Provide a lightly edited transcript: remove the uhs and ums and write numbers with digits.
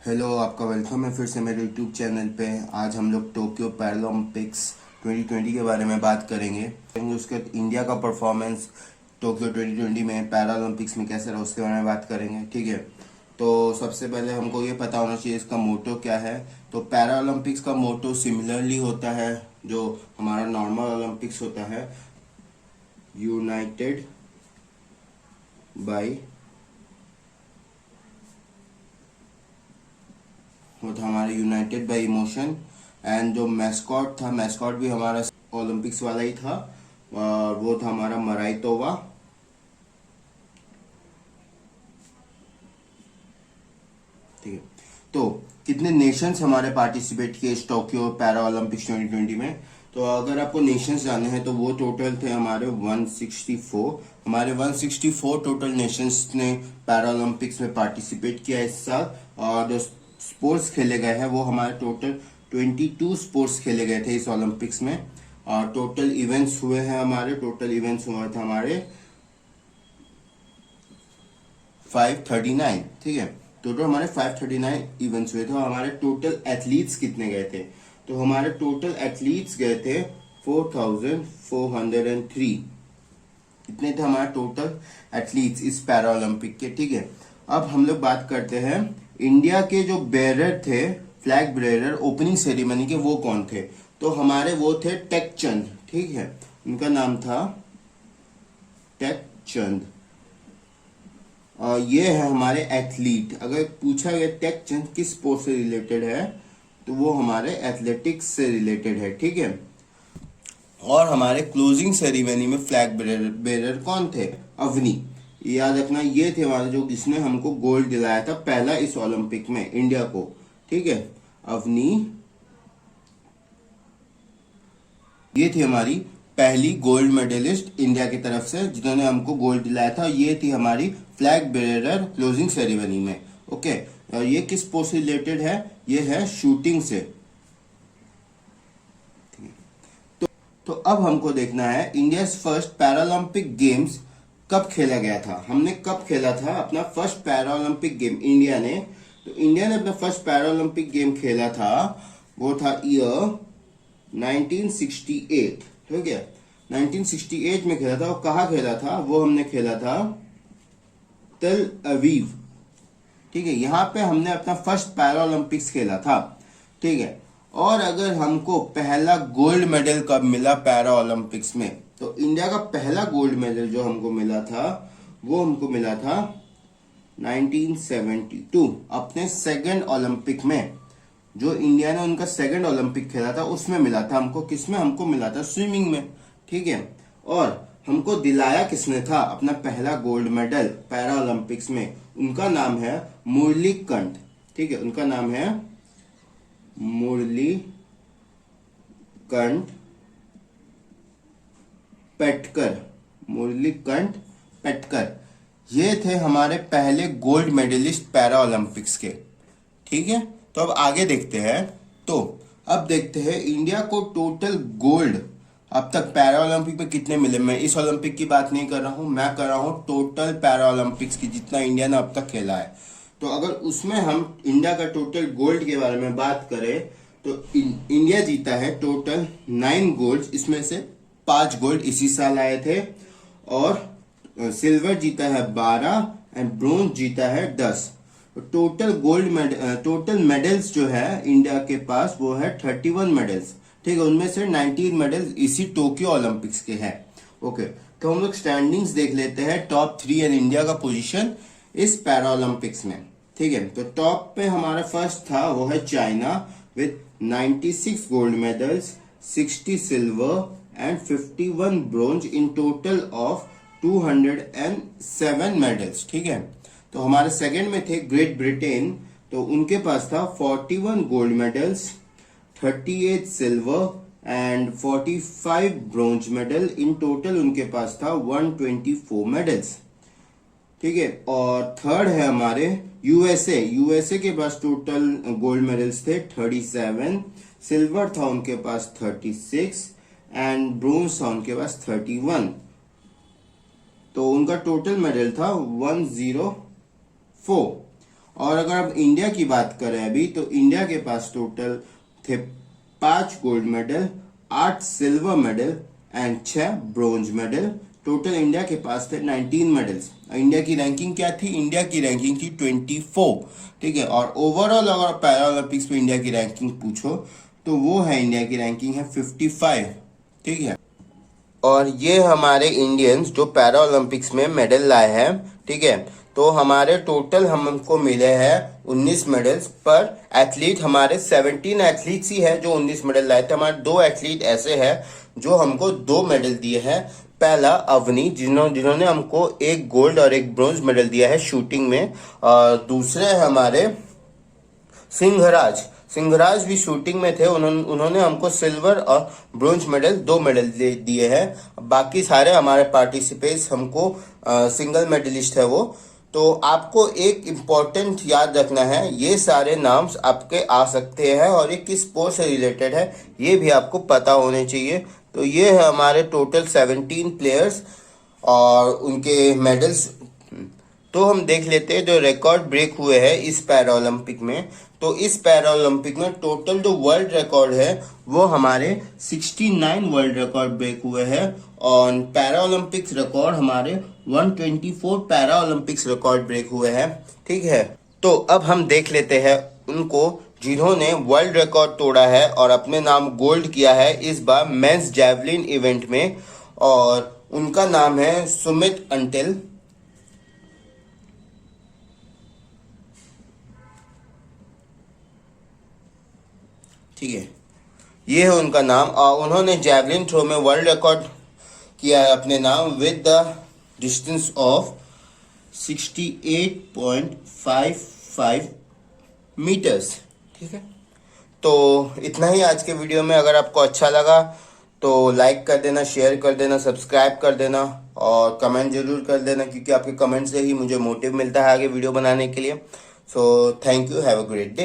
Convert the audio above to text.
Hello, आपका welcome है फिर से मेरे यूट्यूब चैनल पे। आज हम लोग टोक्यो पैरालंपिक्स 2020 के बारे में बात करेंगे। उसके इंडिया का परफॉर्मेंस टोक्यो 2020 में पैरालंपिक्स में कैसे रहा उसके बारे में बात करेंगे। ठीक है, तो सबसे पहले हमको ये पता होना चाहिए इसका मोटो क्या है। तो पैरालंपिक्स का मोटो सिमिलरली होता है जो हमारा नॉर्मल ओलंपिक्स होता है, यूनाइटेड बाई, वो था हमारा यूनाइटेड बाय इमोशन। एंड जो मैस्कॉट था, मैस्कॉट भी हमारा ओलंपिक्स वाला ही था, और वो था हमारा मराइतोवा। ठीक है, तो कितने नेशंस हमारे पार्टिसिपेट किए इस टोक्यो पैरा ओलंपिक्स 2020 में। तो अगर आपको नेशंस जानने हैं तो वो टोटल थे हमारे 164। हमारे 164 टोटल नेशंस ने पैरा ओलंपिक्स में पार्टिसिपेट किया इस साल। और जो स्पोर्ट्स खेले गए हैं वो हमारे टोटल 22 स्पोर्ट्स खेले गए थे इस ओलंपिक्स में। और टोटल इवेंट्स हुए हैं हमारे, टोटल इवेंट्स हुए थे हमारे 539। ठीक है, टोटल हमारे 539 इवेंट्स हुए थे। और हमारे टोटल एथलीट्स कितने गए थे, तो हमारे टोटल एथलीट्स गए थे 4403। इतने थे हमारे टोटल एथलीट्स इस पैरा ओलंपिक के। ठीक है, अब हम लोग बात करते हैं इंडिया के जो बेरर थे, फ्लैग बेरर ओपनिंग सेरेमनी के, वो कौन थे। तो हमारे वो थे टेक चंद। ठीक है, उनका नाम था टेक चंद। और ये है हमारे एथलीट। अगर पूछा गया टेक चंद किस स्पोर्ट से रिलेटेड है तो वो हमारे एथलेटिक्स से रिलेटेड है। ठीक है, और हमारे क्लोजिंग सेरेमनी में फ्लैग बेरर कौन थे, अवनी। याद रखना, ये थे हमारे जो जिसने हमको गोल्ड दिलाया था पहला इस ओलंपिक में इंडिया को। ठीक है, अवनी, ये थी हमारी पहली गोल्ड मेडलिस्ट इंडिया की तरफ से जिन्होंने हमको गोल्ड दिलाया था। ये थी हमारी फ्लैग बेरर क्लोजिंग सेरेमनी में। ओके, और ये किस स्पोर्ट से रिलेटेड है, ये है शूटिंग से। तो अब हमको देखना है इंडिया फर्स्ट पैरालंपिक गेम्स कब खेला गया था। हमने कब खेला था अपना फर्स्ट पैरालंपिक गेम इंडिया ने। तो इंडिया ने अपना फर्स्ट पैरालंपिक गेम खेला था, वो था ईयर 1968। हो गया, 1968 में खेला था। और कहाँ खेला था, वो हमने खेला था तेल अवीव। ठीक है, यहाँ पे हमने अपना फर्स्ट पैरालंपिक्स खेला था। ठीक है, और अगर हमको पहला गोल्ड मेडल कब मिला पैरा ओलंपिक्स में, तो इंडिया का पहला गोल्ड मेडल जो हमको मिला था वो हमको मिला था 1972 अपने सेकंड ओलंपिक में। जो इंडिया ने उनका सेकंड ओलंपिक खेला था उसमें मिला था हमको। किसमें हमको मिला था, स्विमिंग में। ठीक है, और हमको दिलाया किसने था अपना पहला गोल्ड मेडल पैरा ओलंपिक्स में, उनका नाम है मुरली कंठ। ठीक है, उनका नाम है मुरली कंठ पेटकर। मुरली कंठ पेटकर, ये थे हमारे पहले गोल्ड मेडलिस्ट पैरा ओलंपिक्स के। ठीक है, तो अब आगे देखते हैं। तो अब देखते हैं इंडिया को टोटल गोल्ड अब तक पैरा ओलंपिक में कितने मिले। मैं इस ओलंपिक की बात नहीं कर रहा हूं, मैं कर रहा हूं टोटल पैरा ओलंपिक्स की, जितना इंडिया ने अब तक खेला है। तो अगर उसमें हम इंडिया का टोटल गोल्ड के बारे में बात करें तो इंडिया जीता है टोटल 9 गोल्ड। इसमें से 5 गोल्ड इसी साल आए थे, और सिल्वर जीता है 12 एंड ब्रोंज जीता है 10। Total gold medal, total medals जो है इंडिया के पास वो है 31 मेडल्स। ठीक है, उनमें से 19 मेडल्स इसी टोक्यो ओलंपिक्स के हैं। ओके, तो हम लोग स्टैंडिंग्स देख लेते हैं, टॉप 3 एंड इंडिया का पोजीशन इस पैरा ओलंपिक्स में। ठीक है, तो टॉप पे हमारा फर्स्ट था वो है China with 96 gold medals, 60 silver and 51 bronze in total of 207 medals. ठीक है, तो हमारे सेकंड में थे ग्रेट ब्रिटेन। तो उनके पास था 41 gold medals, 38 silver and 45 bronze medal. In total उनके पास था 124 मेडल्स। ठीक है, और थर्ड है हमारे यूएसए। यूएसए के पास टोटल गोल्ड मेडल्स थे 37, सिल्वर था उनके पास 36 एंड ब्रोंज था उनके पास 31। तो उनका टोटल मेडल था 104। और अगर अब इंडिया की बात करें अभी, तो इंडिया के पास टोटल थे 5 gold medal, 8 silver medal and 6 bronze medal. Total India के पास थे 19 मेडल्स। इंडिया की रैंकिंग क्या थी? इंडिया की रैंकिंग थी 24, ठीक है। और ओवरऑल अगर पैरा ओलंपिक्स में इंडिया की रैंकिंग पूछो तो वो है, इंडिया की रैंकिंग है 55, ठीक है। और ये हमारे इंडियंस जो पैरा ओलंपिक्स में मेडल लाए हैं, ठीक है। तो हमारे टोटल हमको मिले हैं 19 मेडल्स, पर एथलीट हमारे 17 एथलीट्स ही है जो 19 मेडल लाए थे। हमारे 2 एथलीट ऐसे हैं जो हमको 2 मेडल दिए हैं। पहला अवनी, जिन्होंने हमको 1 गोल्ड और 1 ब्रोंज मेडल दिया है शूटिंग में। और दूसरे हमारे सिंहराज भी शूटिंग में थे, उन्होंने हमको सिल्वर और ब्रोंज मेडल 2 मेडल दिए हैं। बाकी सारे हमारे पार्टिसिपेंट्स हमको सिंगल मेडलिस्ट है वो। तो आपको एक इम्पॉर्टेंट याद रखना है, ये सारे नाम्स आपके आ सकते हैं और ये किस स्पोर्ट से रिलेटेड है ये भी आपको पता होने चाहिए। तो ये है हमारे टोटल 17 प्लेयर्स और उनके मेडल्स। तो हम देख लेते हैं जो रिकॉर्ड ब्रेक हुए हैं इस पैरा ओलंपिक में। तो इस पैरा ओलंपिक में टोटल जो वर्ल्ड रिकॉर्ड है वो हमारे 69 वर्ल्ड रिकॉर्ड ब्रेक हुए हैं। और पैरा ओलंपिक्स रिकॉर्ड हमारे 124 पैरा ओलंपिक्स रिकॉर्ड ब्रेक हुए हैं, ठीक है। तो अब हम देख लेते हैं उनको जिन्होंने वर्ल्ड रिकॉर्ड तोड़ा है और अपने नाम गोल्ड किया है इस बार मेंस जैवलिन इवेंट में। और उनका नाम है सुमित अंटिल, ठीक है। ये है उनका नाम और उन्होंने जैवलिन थ्रो में वर्ल्ड रिकॉर्ड किया है अपने नाम with the distance of 68.55 metres, ठीक है। तो इतना ही आज के वीडियो में। अगर आपको अच्छा लगा तो लाइक कर देना, शेयर कर देना, सब्सक्राइब कर देना और कमेंट जरूर कर देना, क्योंकि आपके कमेंट से ही मुझे मोटिव मिलता है आगे वीडियो बनाने के लिए। So thank you, have a great day.